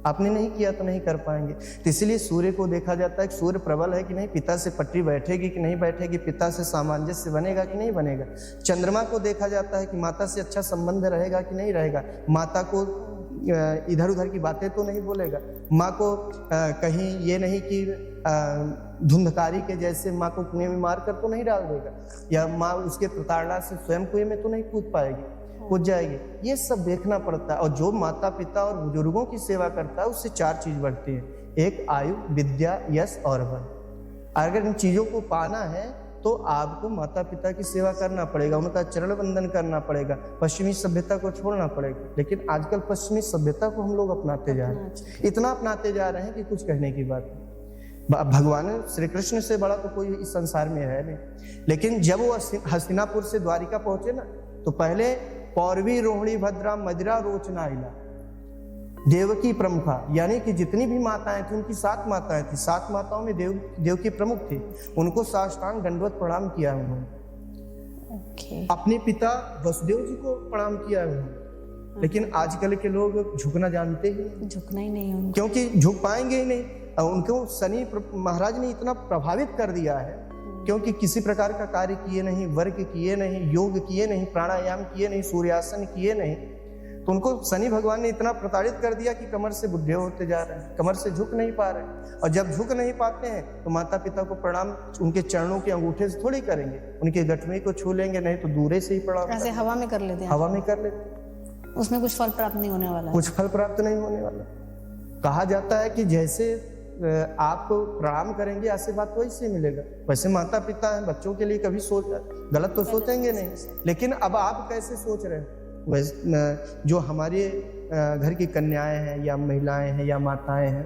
आपने नहीं किया तो नहीं कर पाएंगे। तो इसलिए सूर्य को देखा जाता है कि सूर्य प्रबल है कि नहीं, पिता से पटरी बैठेगी कि नहीं बैठेगी, पिता से सामंजस्य बनेगा कि नहीं बनेगा। चंद्रमा को देखा जाता है कि माता से अच्छा संबंध रहेगा कि नहीं रहेगा, माता को इधर उधर की बातें तो नहीं बोलेगा, माँ को कहीं ये नहीं कि धुंधकारी के जैसे माँ को कुएं में मार कर तो नहीं डाल देगा, या माँ उसके प्रताड़ना से स्वयं कुएं में तो नहीं कूद पाएगी, कूद जाएगी। ये सब देखना पड़ता है। और जो माता पिता और बुजुर्गों की सेवा करता है उससे 4 चीज बढ़ती है, एक आयु, विद्या, यश और बल। अगर इन चीजों को पाना है तो आपको माता पिता की सेवा करना पड़ेगा, उनका चरण वंदन करना पड़ेगा, पश्चिमी सभ्यता को छोड़ना पड़ेगा। लेकिन आजकल पश्चिमी सभ्यता को हम लोग अपनाते जा रहे हैं, इतना अपनाते जा रहे हैं कि कुछ कहने की बात नहीं। भगवान श्री कृष्ण से बड़ा तो कोई इस संसार में है नहीं। लेकिन जब वो हस्तिनापुर से द्वारिका पहुंचे ना, तो पहले पौरवी, रोहिणी, भद्रा, मदिरा, रोचना, इला, देवकी प्रमुखा, यानी कि जितनी भी माताएं थी उनकी 7 माताएं थी। 7 माताओं में देवकी प्रमुख थी। उनको साष्टांग दंडवत प्रणाम किया उन्होंने। अपने पिता वसुदेव जी को प्रणाम किया उन्होंने। लेकिन आजकल के लोग झुकना जानते ही नहीं, झुकना ही नहीं उनको, क्योंकि झुक पाएंगे ही नहीं। उनको शनि महाराज ने इतना प्रभावित कर दिया है, क्योंकि किसी प्रकार का कार्य किए नहीं, वर्ग किए नहीं, योग किए नहीं, प्राणायाम किए नहीं, सूर्यासन किए नहीं, तो उनको शनि भगवान ने इतना प्रताड़ित कर दिया कि कमर से बुढ़े होते जा रहे हैं, कमर से झुक नहीं पा रहे हैं। और जब झुक नहीं पाते हैं तो माता पिता को प्रणाम उनके चरणों के अंगूठे से थोड़ी करेंगे, उनके गठवे को छू लेंगे, नहीं तो दूरे से ही प्रणाम, ऐसे हवा में कर लेते हैं, हवा में कर लेते, उसमें कुछ फल प्राप्त नहीं होने वाला, कुछ फल प्राप्त नहीं होने वाला। कहा जाता है कि जैसे आप प्रणाम करेंगे आशीर्वाद तो वैसे मिलेगा। वैसे माता पिता हैं, बच्चों के लिए कभी गलत तो सोचेंगे नहीं, लेकिन अब आप कैसे सोच रहे हैं? वैसे जो हमारे घर की कन्याएं हैं या महिलाएं हैं या माताएं हैं,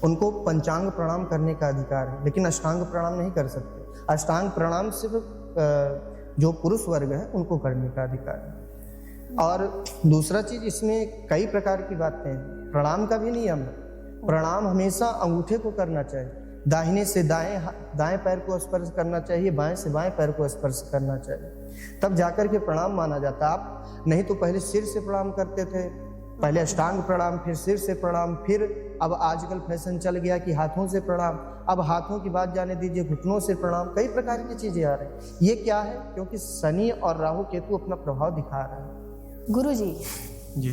उनको पंचांग प्रणाम करने का अधिकार है, लेकिन अष्टांग प्रणाम नहीं कर सकते। अष्टांग प्रणाम सिर्फ जो पुरुष वर्ग है उनको करने का अधिकार है। और दूसरा चीज, इसमें कई प्रकार की बातें हैं। प्रणाम का भी नियम है। प्रणाम हमेशा अंगूठे को करना चाहिए, दाहिने से दाएं पैर को स्पर्श करना चाहिए, बाएं से बाएं पैर को स्पर्श करना चाहिए, तब जाकर के प्रणाम माना जाता। आप नहीं तो पहले सिर से प्रणाम करते थे, पहले अष्टांग प्रणाम, फिर सिर से प्रणाम, फिर अब आजकल फैशन चल गया कि हाथों से प्रणाम। अब हाथों की बात जाने दीजिए, घुटनों से प्रणाम, कई प्रकार की चीजें आ रही हैं। ये क्या है? क्योंकि शनि और राहु केतु अपना प्रभाव दिखा रहे हैं। गुरुजी,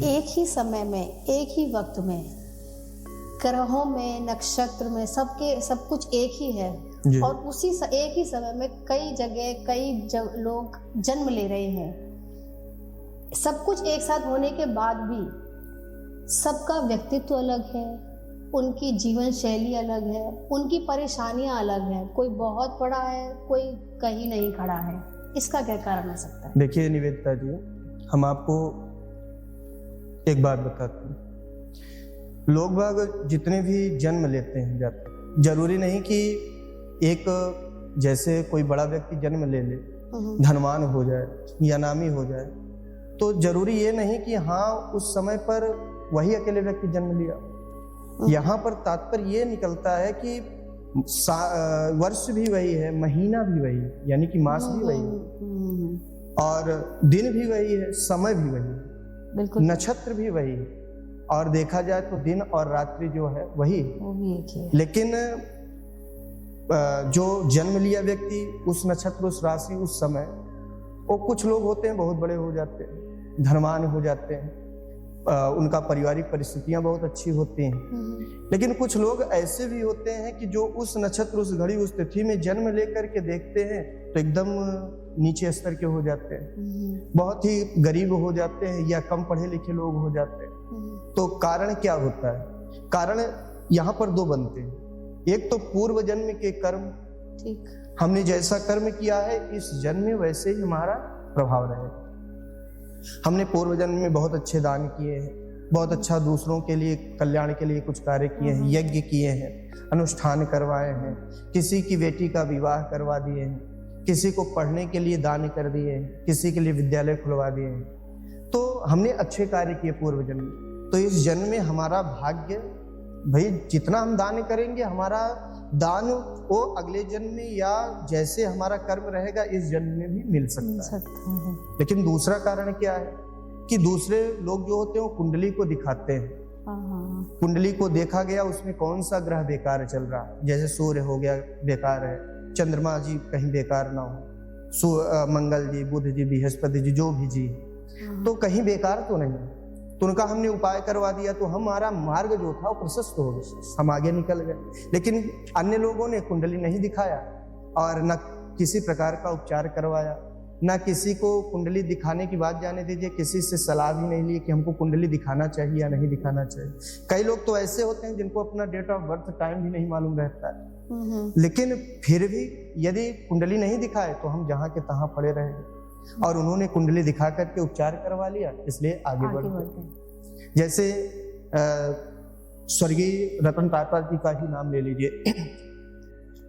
एक ही समय में, एक ही वक्त में, ग्रहों में, नक्षत्र में, सब कुछ एक ही है, और उसी एक ही समय में कई जगह कई लोग जन्म ले रहे हैं। सब कुछ एक साथ होने के बाद भी सबका व्यक्तित्व अलग है, उनकी जीवन शैली अलग है, उनकी परेशानियां अलग है। कोई बहुत पढ़ा है, कोई कहीं नहीं खड़ा है। इसका क्या कारण हो सकता है? देखिए निवेदिता जी, हम आपको एक बात बताते हैं। लोग बाग जितने भी जन्म लेते हैं जाते हैं, जरूरी नहीं कि एक जैसे कोई बड़ा व्यक्ति जन्म ले ले, धनवान हो जाए या नामी हो जाए, तो जरूरी ये नहीं कि हाँ उस समय पर वही अकेले व्यक्ति जन्म लिया। यहाँ पर तात्पर्य ये निकलता है कि वर्ष भी वही है, महीना भी वही है, यानी कि मास भी वही है, और दिन भी वही है, समय भी वही है, बिल्कुल, नक्षत्र भी वही है, और देखा जाए तो दिन और रात्रि जो है वही है, वो भी एक है। लेकिन जो जन्म लिया व्यक्ति, उस नक्षत्र, उस राशि, उस समय, वो कुछ लोग होते हैं बहुत बड़े हो जाते हैं, धनवान हो जाते हैं, उनका पारिवारिक परिस्थितियां बहुत अच्छी होती हैं। लेकिन कुछ लोग ऐसे भी होते हैं कि जो उस नक्षत्र, उस घड़ी, उस तिथि में जन्म लेकर के देखते हैं तो एकदम नीचे स्तर के हो जाते हैं, बहुत ही गरीब हो जाते हैं, या कम पढ़े लिखे लोग हो जाते हैं। तो कारण क्या होता है? कारण यहाँ पर 2 बनते हैं। एक तो पूर्व जन्म के कर्म, ठीक, हमने जैसा कर्म किया है इस जन्म में वैसे ही हमारा प्रभाव रहेगा। हमने पूर्व जन्म में बहुत अच्छे दान किए हैं, बहुत अच्छा दूसरों के लिए कल्याण के लिए कुछ कार्य किए हैं, यज्ञ किए हैं, अनुष्ठान करवाए हैं, किसी की बेटी का विवाह करवा दिए हैं, किसी को पढ़ने के लिए दान कर दिए हैं, किसी के लिए विद्यालय खुलवा दिए हैं, तो हमने अच्छे कार्य किए पूर्व जन्म में। तो इस जन्म में हमारा भाग्य, भाई जितना हम दान करेंगे हमारा दान वो अगले जन्म में या जैसे हमारा कर्म रहेगा इस जन्म में भी मिल सकता है। लेकिन दूसरा कारण क्या है कि दूसरे लोग जो होते हैं वो कुंडली को दिखाते हैं। कुंडली को देखा गया, उसमें कौन सा ग्रह बेकार चल रहा है, जैसे सूर्य हो गया बेकार है, चंद्रमा जी कहीं बेकार ना हो, मंगल जी, बुध जी, बृहस्पति जी, जो भी जी, तो कहीं बेकार तो नहीं। तो उनका हमने उपाय करवा दिया, तो हमारा मार्ग जो था वो प्रशस्त हो गया, हम आगे निकल गए। लेकिन अन्य लोगों ने कुंडली नहीं दिखाया और न किसी प्रकार का उपचार करवाया, ना किसी को कुंडली दिखाने की बात जाने दीजिए, किसी से सलाह भी नहीं ली कि हमको कुंडली दिखाना चाहिए या नहीं दिखाना चाहिए। कई लोग तो ऐसे होते हैं जिनको अपना डेट ऑफ बर्थ टाइम भी नहीं मालूम रहता है, लेकिन फिर भी यदि कुंडली नहीं दिखाए तो हम जहाँ के तहाँ पड़े रहेंगे। और उन्होंने कुंडली दिखा करके उपचार करवा लिया, इसलिए आगे बढ़ गए। जैसे स्वर्गीय रतन टाटा जी का ही नाम ले लीजिए,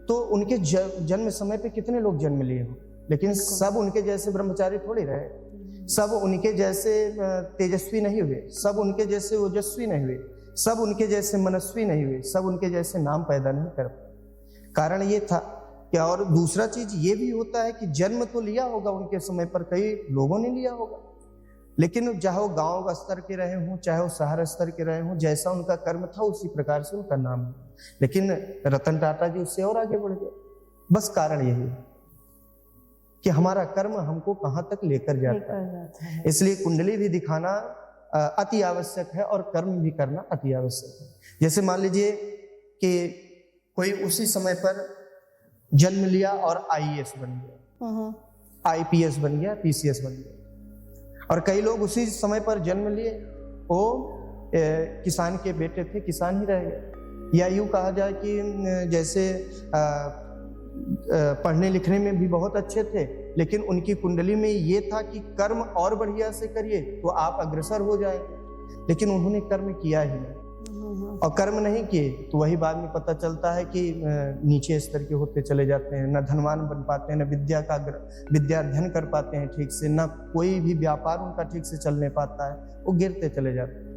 तो उनके जन्म समय पे कितने लोग जन्म लिए हो, लेकिन सब उनके जैसे ब्रह्मचारी थोड़ी रहे, सब उनके जैसे तेजस्वी नहीं हुए, सब उनके जैसे ओजस्वी नहीं हुए, सब उनके जैसे मनस्वी नहीं हुए, सब उनके जैसे नाम पैदा नहीं कर पाए। कारण ये था कि, और दूसरा चीज ये भी होता है कि जन्म तो लिया होगा उनके समय पर कई लोगों ने लिया होगा, लेकिन चाहे वो गांव स्तर के रहे हों, चाहे वो शहर स्तर के रहे हों, जैसा उनका कर्म था उसी प्रकार से उनका नाम है। लेकिन रतन टाटा जी उससे और आगे बढ़ गए। बस कारण यही है कि हमारा कर्म हमको कहाँ तक लेकर जाता है। इसलिए कुंडली भी दिखाना अति आवश्यक है और कर्म भी करना अति आवश्यक है। जैसे मान लीजिए कि कोई उसी समय पर जन्म लिया और आईएएस बन गया, आईपीएस बन गया, पीसीएस बन गया, और कई लोग उसी समय पर जन्म लिए, वो किसान के बेटे थे, किसान ही रह गए। या यूँ कहा जाए कि जैसे पढ़ने लिखने में भी बहुत अच्छे थे, लेकिन उनकी कुंडली में ये था कि कर्म और बढ़िया से करिए तो आप अग्रसर हो जाएंगे, लेकिन उन्होंने कर्म किया ही नहीं। और कर्म नहीं किए तो वही बाद में पता चलता है कि नीचे स्तर के होते चले जाते हैं, न धनवान बन पाते हैं, न विद्या अध्ययन कर पाते हैं ठीक से, न कोई भी व्यापार उनका ठीक से चलने पाता है, वो गिरते चले जाते हैं।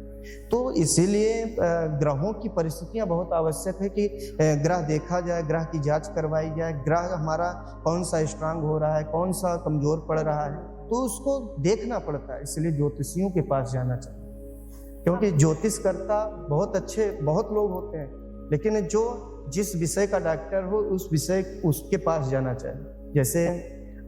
तो इसीलिए ग्रहों की परिस्थितियां बहुत आवश्यक है कि ग्रह देखा जाए, ग्रह की जांच करवाई जाए, ग्रह हमारा कौन सा स्ट्रांग हो रहा है, कौन सा कमजोर पड़ रहा है, तो उसको देखना पड़ता है। इसलिए ज्योतिषियों के पास जाना चाहिए, क्योंकि ज्योतिष करता बहुत अच्छे बहुत लोग होते हैं, लेकिन जो जिस विषय का डॉक्टर हो उस विषय उसके पास जाना चाहिए। जैसे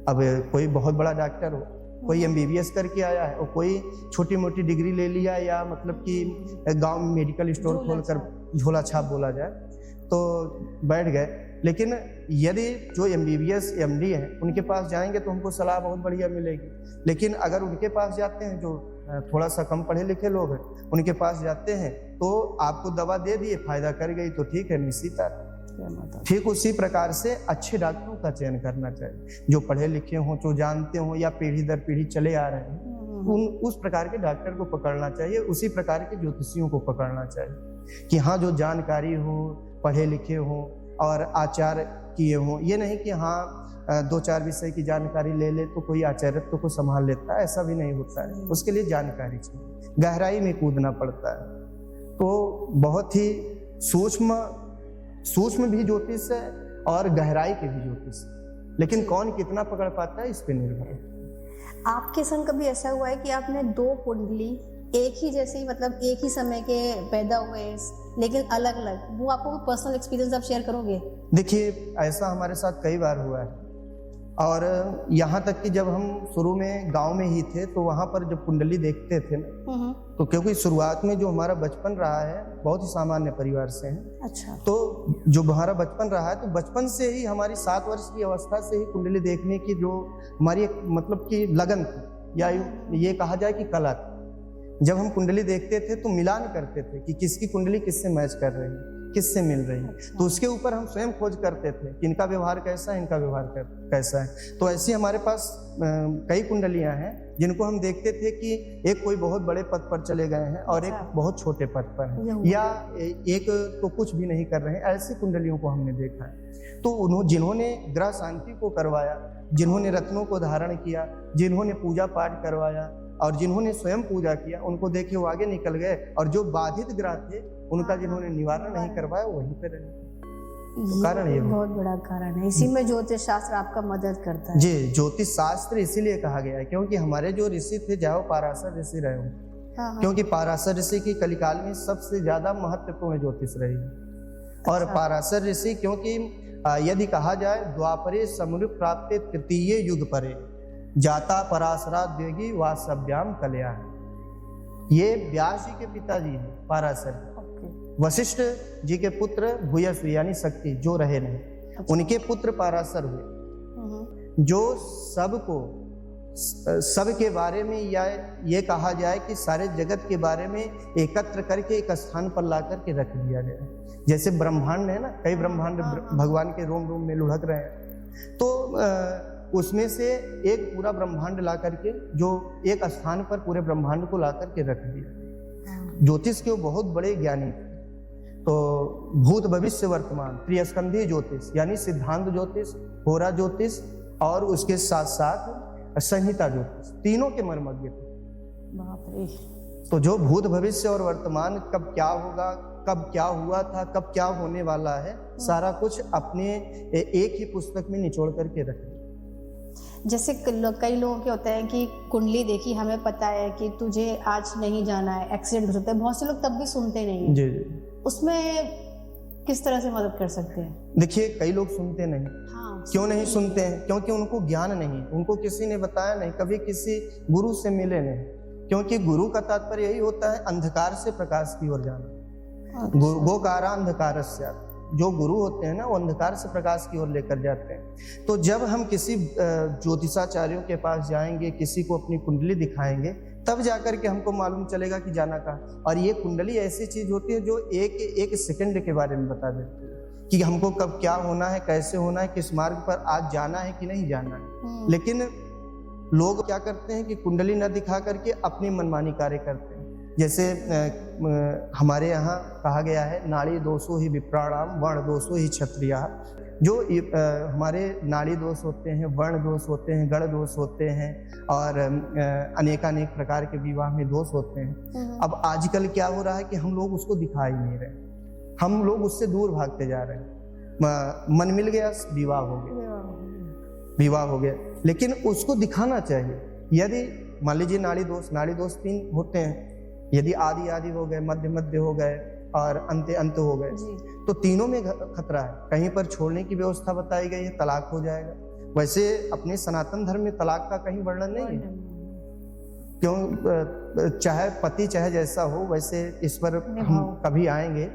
अब कोई बहुत बड़ा डॉक्टर हो, कोई एमबीबीएस करके आया है और कोई छोटी मोटी डिग्री ले लिया, या मतलब कि गांव में मेडिकल स्टोर खोलकर झोला छाप बोला जाए तो बैठ गए। लेकिन यदि जो एमबीबीएस एमडी है उनके पास जाएंगे तो हमको सलाह बहुत बढ़िया मिलेगी, लेकिन अगर उनके पास जाते हैं जो थोड़ा सा कम पढ़े लिखे लोग हैं, उनके पास जाते हैं तो आपको दवा दे दिए, फायदा कर गई तो ठीक है, निश्चित है। ठीक उसी प्रकार से अच्छे डॉक्टरों का चयन करना चाहिए, जो पढ़े लिखे हों, जो जानते हों, या पीढ़ी दर पीढ़ी चले आ रहे हैं, उस प्रकार के डॉक्टर को पकड़ना चाहिए, उसी प्रकार के ज्योतिषियों को पकड़ना चाहिए कि हाँ जो जानकारी हो, पढ़े लिखे हो और आचार किए हों। ये नहीं कि हाँ 2-4 विषय की जानकारी ले ले तो कोई आचार्यत्व को संभाल लेता है, ऐसा भी नहीं होता है। उसके लिए जानकारी चाहिए, गहराई में कूदना पड़ता है। तो बहुत ही सूक्ष्म भी ज्योतिष है और गहराई के भी ज्योतिष है, लेकिन कौन कितना पकड़ पाता है इस पे निर्भर है। आपके संग कभी ऐसा हुआ है कि आपने 2 कुंडली एक ही जैसी, मतलब एक ही समय के पैदा हुए लेकिन अलग अलग, वो आपको पर्सनल एक्सपीरियंस आप शेयर करोगे? देखिए ऐसा हमारे साथ कई बार हुआ है, और यहाँ तक कि जब हम शुरू में गांव में ही थे तो वहाँ पर जब कुंडली देखते थे ना, तो क्योंकि शुरुआत में जो हमारा बचपन रहा है बहुत ही सामान्य परिवार से है। अच्छा। तो जो हमारा बचपन रहा है, तो बचपन से ही हमारी 7 वर्ष की अवस्था से ही कुंडली देखने की जो हमारी एक मतलब की लगन थी, या ये कहा जाए कि कला थी। जब हम कुंडली देखते थे तो मिलान करते थे कि किसकी कुंडली किससे मैच कर रही है, किससे मिल रही है। अच्छा। तो उसके ऊपर हम स्वयं खोज करते थे कि इनका व्यवहार कैसा है, इनका व्यवहार कैसा है। तो ऐसी हमारे पास कई कुंडलियां हैं जिनको हम देखते थे कि एक कोई बहुत बड़े पद पर चले गए हैं और एक बहुत छोटे पद पर है, या एक तो कुछ भी नहीं कर रहे हैं। ऐसी कुंडलियों को हमने देखा है। तो जिन्होंने ग्रह शांति को करवाया, जिन्होंने रत्नों को धारण किया, जिन्होंने पूजा पाठ करवाया और जिन्होंने स्वयं पूजा किया, उनको देखे वो आगे निकल गए, और जो बाधित ग्रह थे उनका जिन्होंने निवारण नहीं करवाया वहीं पे रहे। तो कारण ये बहुत बड़ा कारण है। इसी में ज्योतिष शास्त्र आपका मदद करता है। जी, ज्योतिष शास्त्र इसीलिए कहा गया है क्योंकि हमारे जो ऋषि थे, चाहे वो पाराशर ऋषि रहे हों, क्योंकि पाराशर ऋषि की कलिकाल में सबसे ज्यादा महत्वपूर्ण ज्योतिष रही। और पाराशर ऋषि, क्योंकि यदि कहा जाए द्वापरे समृ प्राप्ते तृतीय युग परे जाता पराशरा द्वेगी वासव्याम कल्याण, ये व्यास जी के पिताजी हैं पाराशर। ओके। वशिष्ठ जी के पुत्र भूयस यानी शक्ति जो रहे नहीं, अच्छा। उनके पुत्र पाराशर हुए, जो सबको सबके बारे में या ये कहा जाए कि सारे जगत के बारे में एकत्र करके एक स्थान पर ला करके रख दिया गया है। जैसे ब्रह्मांड है ना, कई ब्रह्मांड भगवान के रोम रोम में लुढ़क रहे हैं, तो उसमें से एक पूरा ब्रह्मांड ला करके जो एक स्थान पर पूरे ब्रह्मांड को ला करके रख दिया। ज्योतिष के वो बहुत बड़े ज्ञानी थे। तो भूत भविष्य वर्तमान त्रिस्कंधी ज्योतिष यानी सिद्धांत ज्योतिष, होरा ज्योतिष और उसके साथ साथ संहिता ज्योतिष, तीनों के मर्मज्ञ थे। बाप रे। तो जो भूत भविष्य और वर्तमान कब क्या होगा, कब क्या हुआ था, कब क्या होने वाला है, सारा कुछ अपने एक ही पुस्तक में निचोड़ करके रखे। जैसे कई लोगों के होता है कि कुंडली देखी, हमें पता है कि तुझे आज नहीं जाना है, एक्सीडेंट हो सकता है, बहुत से लोग तब भी सुनते नहीं हैं। जी जी। उसमें किस तरह से मदद कर सकते हैं? देखिए, कई लोग सुनते नहीं। हाँ, क्यों नहीं सुनते हैं? क्योंकि उनको ज्ञान नहीं, उनको किसी ने बताया नहीं, कभी किसी गुरु से मिले नहीं। क्योंकि गुरु का तात्पर्य यही होता है अंधकार से प्रकाश की ओर जाना। गोकारा अंधकारस्य, जो गुरु होते हैं ना, वो अंधकार से प्रकाश की ओर लेकर जाते हैं। तो जब हम किसी ज्योतिषाचार्यों के पास जाएंगे, किसी को अपनी कुंडली दिखाएंगे, तब जाकर के हमको मालूम चलेगा कि जाना कहाँ। और ये कुंडली ऐसी चीज होती है जो एक सेकंड के बारे में बता देती है कि हमको कब क्या होना है, कैसे होना है, किस मार्ग पर आज जाना है कि नहीं जाना है। लेकिन लोग क्या करते हैं कि कुंडली न दिखा करके अपनी मनमानी कार्य करते हैं। जैसे हमारे यहाँ कहा गया है, नाड़ी दोषो ही विप्राणाम वर्ण दोषो ही क्षत्रिया। जो हमारे नाड़ी दोष होते हैं, वर्ण दोष होते हैं, गण दोष होते हैं और अनेकानेक प्रकार के विवाह में दोष होते हैं। अब आजकल क्या हो रहा है कि हम लोग उसको दिखा ही नहीं रहे, हम लोग उससे दूर भागते जा रहे हैं। मन मिल गया, विवाह हो गया, विवाह हो गया। लेकिन उसको दिखाना चाहिए। यदि मान लीजिए नाड़ी दोष 3 होते हैं, यदि आदि आदि हो गए, मध्य मध्य हो गए और अंत अंत हो गए, तो तीनों में खतरा है। कहीं पर छोड़ने की व्यवस्था बताई गई है, तलाक हो जाएगा। वैसे अपने सनातन धर्म में तलाक का कहीं वर्णन नहीं है। क्यों? चाहे पति चाहे जैसा हो, वैसे इस पर हम कभी आएंगे।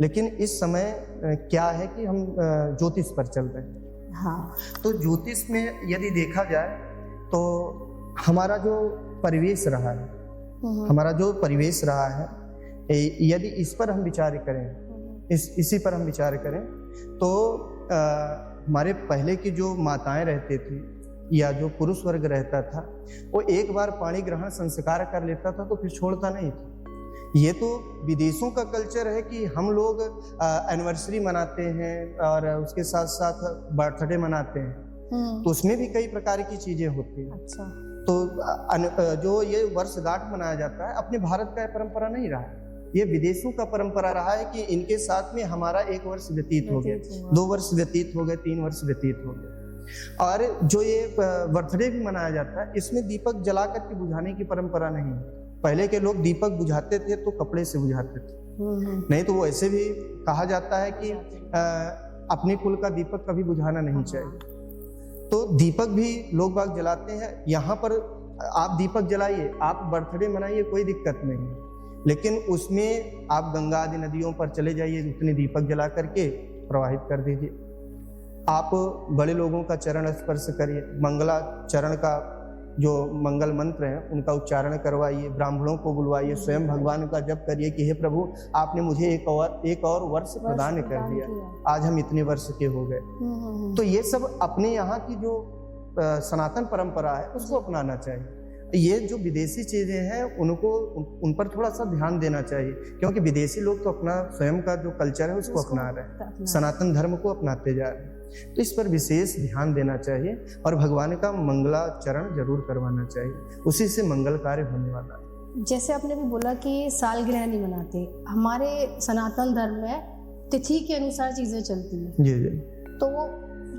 लेकिन इस समय क्या है कि हम ज्योतिष पर चल रहे हैं। हाँ। तो ज्योतिष में यदि देखा जाए तो हमारा जो परिवेश रहा है, यदि इस पर हम विचार करें, इसी पर हम विचार करें, तो हमारे पहले की जो माताएं रहती थी या जो पुरुष वर्ग रहता था, वो एक बार पाणी ग्रहण संस्कार कर लेता था तो फिर छोड़ता नहीं था। ये तो विदेशों का कल्चर है कि हम लोग एनिवर्सरी मनाते हैं और उसके साथ साथ बर्थडे मनाते हैं, तो उसमें भी कई प्रकार की चीजें होती हैं। अच्छा। तो जो ये वर्षगांठ मनाया जाता है, अपने भारत का परंपरा नहीं रहा, ये विदेशों का परंपरा रहा है कि इनके साथ में हमारा 1 वर्ष व्यतीत हो गया, 2 वर्ष व्यतीत हो गए, 3 वर्ष व्यतीत हो गए। और जो ये बर्थडे भी मनाया जाता है, इसमें दीपक जला करके बुझाने की परंपरा नहीं है। पहले के लोग दीपक बुझाते थे तो कपड़े से बुझाते थे, नहीं तो वो ऐसे भी कहा जाता है कि अपने कुल का दीपक कभी बुझाना नहीं चाहिए। तो दीपक भी लोग बाग जलाते हैं। यहाँ पर आप दीपक जलाइए, आप बर्थडे मनाइए, कोई दिक्कत नहीं है। लेकिन उसमें आप गंगा आदि नदियों पर चले जाइए, उतने दीपक जला करके प्रवाहित कर दीजिए। आप बड़े लोगों का चरण स्पर्श करिए, मंगला चरण का जो मंगल मंत्र है उनका उच्चारण करवाइए, ब्राह्मणों को बुलवाइए, स्वयं भगवान का जप करिए कि हे प्रभु, आपने मुझे एक और वर्ष प्रदान कर दिया, आज हम इतने वर्ष के हो गए। तो ये सब अपने यहाँ की जो सनातन परंपरा है उसको अपनाना चाहिए। ये जो विदेशी चीजें हैं उन पर थोड़ा सा ध्यान देना चाहिए, क्योंकि विदेशी लोग तो अपना स्वयं का जो कल्चर है उसको अपना रहे हैं, सनातन धर्म को अपनाते जा रहे हैं। तो इस पर विशेष ध्यान देना चाहिए और भगवान का मंगलाचरण जरूर करवाना चाहिए, उसी से मंगल कार्य होने वाला है। जैसे आपने भी बोला कि सालगिरह नहीं मनाते, हमारे सनातन धर्म में तिथि के अनुसार चीजें चलती हैं। जी जी। तो वो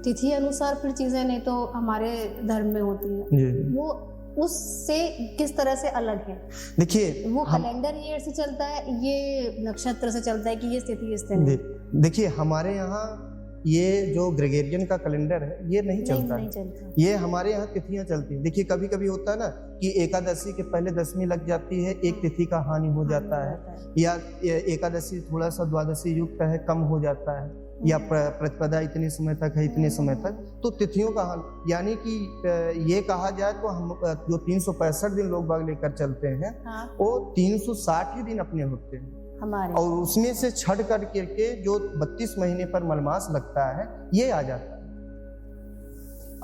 तिथि अनुसार फिर चीजें नहीं तो हमारे धर्म में होती हैं। जी जी। वो उससे किस तरह से अलग है? देखिए, वो कैलेंडर ईयर से चलता है, ये नक्षत्र से चलता है कि ये स्थिति इस तरह? देखिए, हमारे यहाँ ये जो ग्रेगोरियन का कैलेंडर है ये नहीं चलता नहीं है। चलता। ये हमारे यहाँ तिथियां चलती हैं। देखिए कभी कभी होता है ना कि एकादशी के पहले दशमी लग जाती है, एक तिथि का हानि हो जाता है, या एकादशी थोड़ा सा द्वादशी युक्त है, कम हो जाता है, या प्रतिपदा इतने समय तक है, इतने समय तक, तो तिथियों का हानि, यानी कि ये कहा जाए तो हम जो 365 दिन लोग बाग लेकर चलते हैं हाँ, वो 360 ही दिन अपने होते हैं, हमारे और उसमें से छठ करके जो 32 महीने पर मलमास लगता है ये आ जाता है।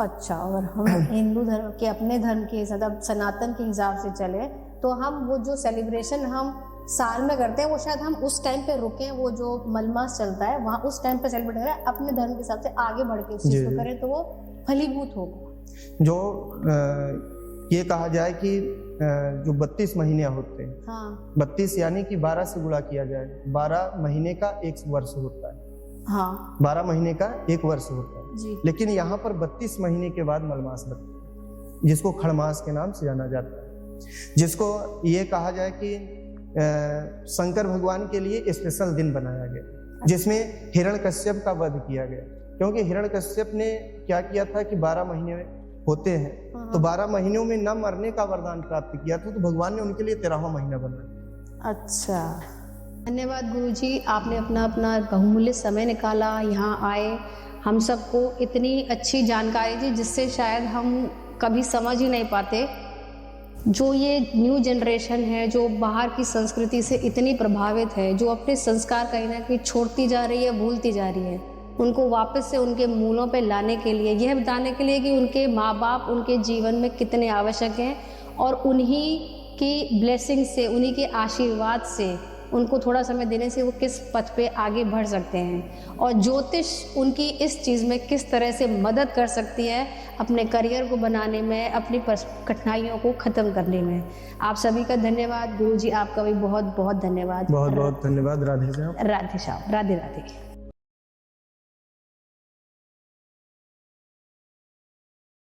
अच्छा, और हम हिंदू धर्म के, अपने धर्म के मतलब सनातन के हिसाब से चले तो हम वो जो सेलिब्रेशन हम साल में करते हैं वो शायद हम उस टाइम पे रुके, वो जो मलमास चलता है वहाँ उस टाइम पे सेलिब्रेट करें, अपने धर्म के हिसाब से आगे बढ़ के उस चीज को करें तो वो फलीभूत होगा। जो ये कहा जाए कि जो 32 महीने होते हैं, हाँ 32 यानी कि 12 से गुणा किया जाए, 12 महीने का एक वर्ष होता है, हाँ 12 महीने का एक वर्ष होता है, जी, लेकिन यहाँ पर 32 महीने के बाद मलमास लगता है, जिसको खड़मास के नाम से जाना जाता है, जिसको ये कहा जाए कि शंकर भगवान के लिए स्पेशल दिन बनाया गया, जिसमें हिरण्यकश्यप का वध किया गया, क्योंकि हिरण्यकश्यप ने क्या किया था कि 12 महीने होते हैं, तो 12 महीनों में न मरने का वरदान प्राप्त किया था, तो भगवान ने उनके लिए 13वां महीना बनाया। अच्छा, धन्यवाद गुरुजी, आपने अपना अपना बहुमूल्य समय निकाला, यहाँ आए, हम सबको इतनी अच्छी जानकारी दी जिससे शायद हम कभी समझ ही नहीं पाते। जो ये न्यू जनरेशन है जो बाहर की संस्कृति से इतनी प्रभावित है, जो अपने संस्कार कहीं ना कहीं छोड़ती जा रही है, भूलती जा रही है, उनको वापस से उनके मूलों पे लाने के लिए, यह बताने के लिए कि उनके माँ बाप उनके जीवन में कितने आवश्यक हैं और उन्हीं की ब्लेसिंग से, उन्हीं के आशीर्वाद से उनको थोड़ा समय देने से वो किस पथ पे आगे बढ़ सकते हैं, और ज्योतिष उनकी इस चीज़ में किस तरह से मदद कर सकती है अपने करियर को बनाने में, अपनी कठिनाइयों को ख़त्म करने में। आप सभी का धन्यवाद गुरुजी, आपका भी बहुत बहुत धन्यवाद। बहुत बहुत धन्यवाद। राधे श्याम। राधे श्याम, राधे राधे।